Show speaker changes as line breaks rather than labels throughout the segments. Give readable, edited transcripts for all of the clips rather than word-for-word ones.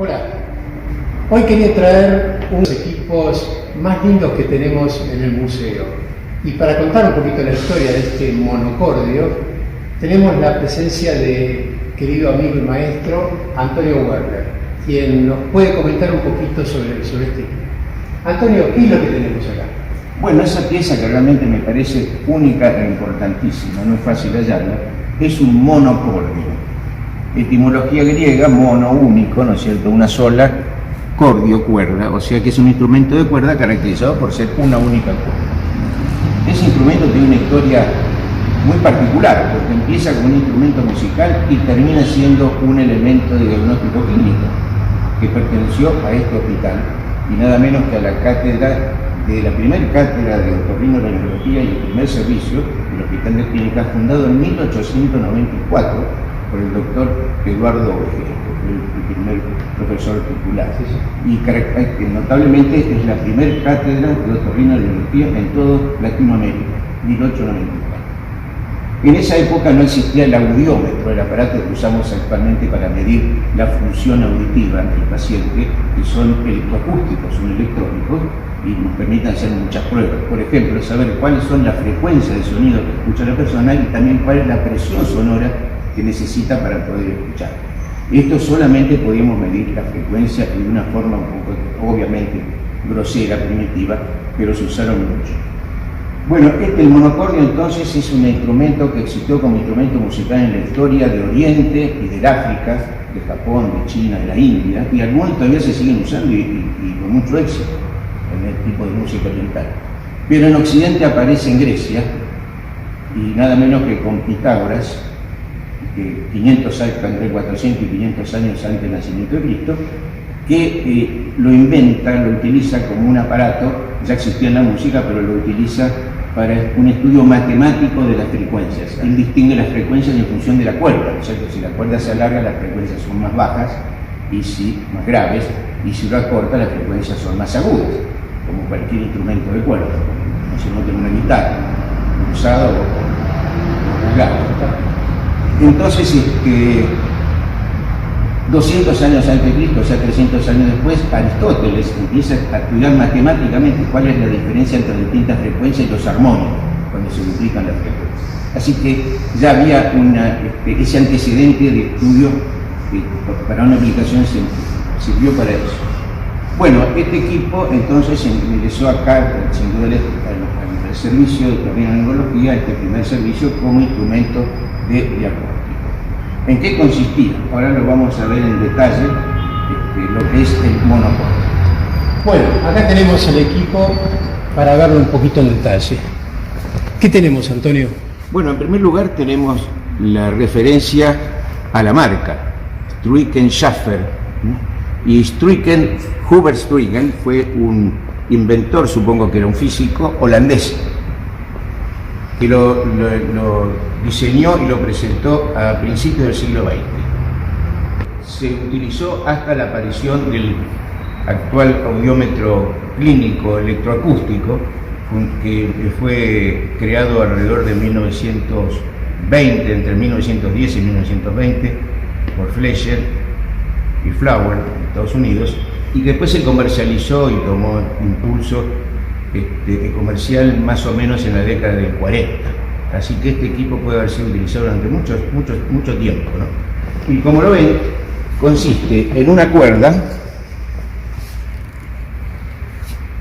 Hola, hoy quería traer unos equipos más lindos que tenemos en el museo. Y para contar un poquito la historia de este monocordio, tenemos la presencia de querido amigo y maestro Antonio Werner, quien nos puede comentar un poquito sobre este equipo. Antonio, ¿qué es lo que tenemos acá?
Bueno, esa pieza que realmente me parece única e importantísima, no es fácil hallarla, es un monocordio. Etimología griega, mono, único, ¿no es cierto? Una sola, cordio, cuerda, o sea que es un instrumento de cuerda caracterizado por ser una única cuerda. Ese instrumento tiene una historia muy particular, porque empieza como un instrumento musical y termina siendo un elemento de diagnóstico clínico que perteneció a este hospital, y nada menos que a la cátedra de la primera cátedra de otorrinolaringología y el primer servicio del Hospital de Clínicas, fundado en 1894 por el doctor Eduardo Ojeda, que fue el primer profesor titular. Y notablemente es la primera cátedra de otorrinolaringología en toda Latinoamérica, 1894. En esa época no existía el audiómetro, el aparato que usamos actualmente para medir la función auditiva del paciente, que son electroacústicos, son electrónicos, y nos permiten hacer muchas pruebas. Por ejemplo, saber cuáles son las frecuencias de sonido que escucha la persona y también cuál es la presión sonora que necesita para poder escuchar. Esto solamente podíamos medir la frecuencia de una forma un poco, obviamente, grosera, primitiva, pero se usaron mucho. Bueno, el monocordio entonces es un instrumento que existió como instrumento musical en la historia de Oriente y del África, de Japón, de China, de la India, y algunos todavía se siguen usando y con mucho éxito en el tipo de música oriental. Pero en Occidente aparece en Grecia, y nada menos que con Pitágoras, que entre 400 y 500 años antes del nacimiento de Cristo, que lo inventa, lo utiliza como un aparato, ya existía en la música, pero lo utiliza para un estudio matemático de las frecuencias. Él distingue las frecuencias en función de la cuerda, ¿no es cierto? Si la cuerda se alarga, las frecuencias son más bajas, y si más graves, y si la corta, las frecuencias son más agudas, como cualquier instrumento de cuerda, no se nota en una guitarra, usado o jugado. Entonces, 200 años antes de Cristo, o sea 300 años después, Aristóteles empieza a estudiar matemáticamente cuál es la diferencia entre distintas frecuencias y los armónicos, cuando se duplican las frecuencias. Así que ya había ese antecedente de estudio que para una aplicación sirvió para eso. Bueno, este equipo entonces ingresó acá, sin duda, al servicio de otorrinolaringología, este primer servicio, como instrumento de diagnóstico. ¿En qué consistía? Ahora lo vamos a ver en detalle, lo que es el monocordio.
Bueno, acá tenemos el equipo para verlo un poquito en detalle. ¿Qué tenemos, Antonio?
Bueno, en primer lugar tenemos la referencia a la marca, Stryken Schaffer, y Hubert Stryken fue un inventor, supongo que era un físico holandés, que lo diseñó y lo presentó a principios del siglo XX. Se utilizó hasta la aparición del actual audiómetro clínico electroacústico, que fue creado alrededor de 1920, entre 1910 y 1920, por Fleischer y Flower en Estados Unidos, y que después se comercializó y tomó impulso comercial más o menos en la década del 40. Así que este equipo puede haber sido utilizado durante mucho tiempo, ¿no? Y como lo ven, consiste en una cuerda,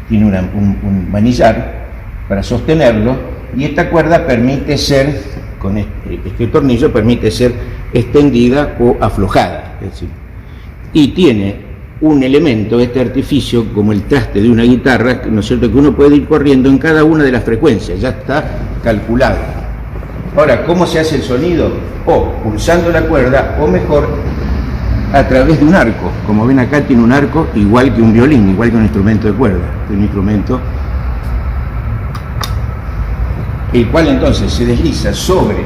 tiene un manillar para sostenerlo, y esta cuerda permite ser, con este tornillo, permite ser extendida o aflojada, es decir, y tiene un elemento, este artificio, como el traste de una guitarra, ¿no es cierto?, que uno puede ir corriendo en cada una de las frecuencias, ya está calculado. Ahora, ¿cómo se hace el sonido? O pulsando la cuerda, o mejor, a través de un arco. Como ven acá, tiene un arco igual que un violín, igual que un instrumento de cuerda, un instrumento el cual entonces se desliza sobre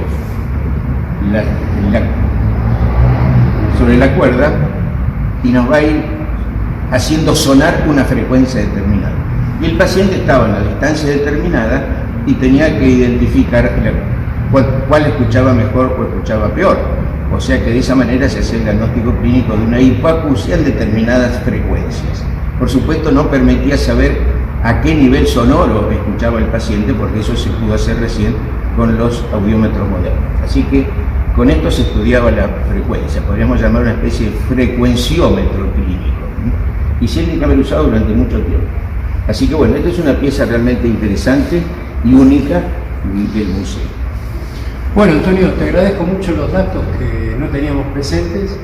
la cuerda y nos va a ir haciendo sonar una frecuencia determinada. Y el paciente estaba en la distancia determinada y tenía que identificar cuál escuchaba mejor o escuchaba peor. O sea que de esa manera se hace el diagnóstico clínico de una hipoacusia en determinadas frecuencias. Por supuesto no permitía saber a qué nivel sonoro escuchaba el paciente, porque eso se pudo hacer recién con los audiómetros modernos. Así que con esto se estudiaba la frecuencia, podríamos llamar una especie de frecuenciómetro clínico, y se tiene que haber usado durante mucho tiempo. Así que bueno, esta es una pieza realmente interesante y única del museo.
Bueno, Antonio, te agradezco mucho los datos que no teníamos presentes,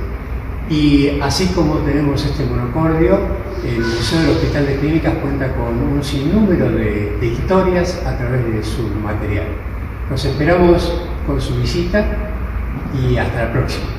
y así como tenemos este monocordio, el Museo del Hospital de Clínicas cuenta con un sinnúmero de historias a través de su material. Los esperamos con su visita y hasta la próxima.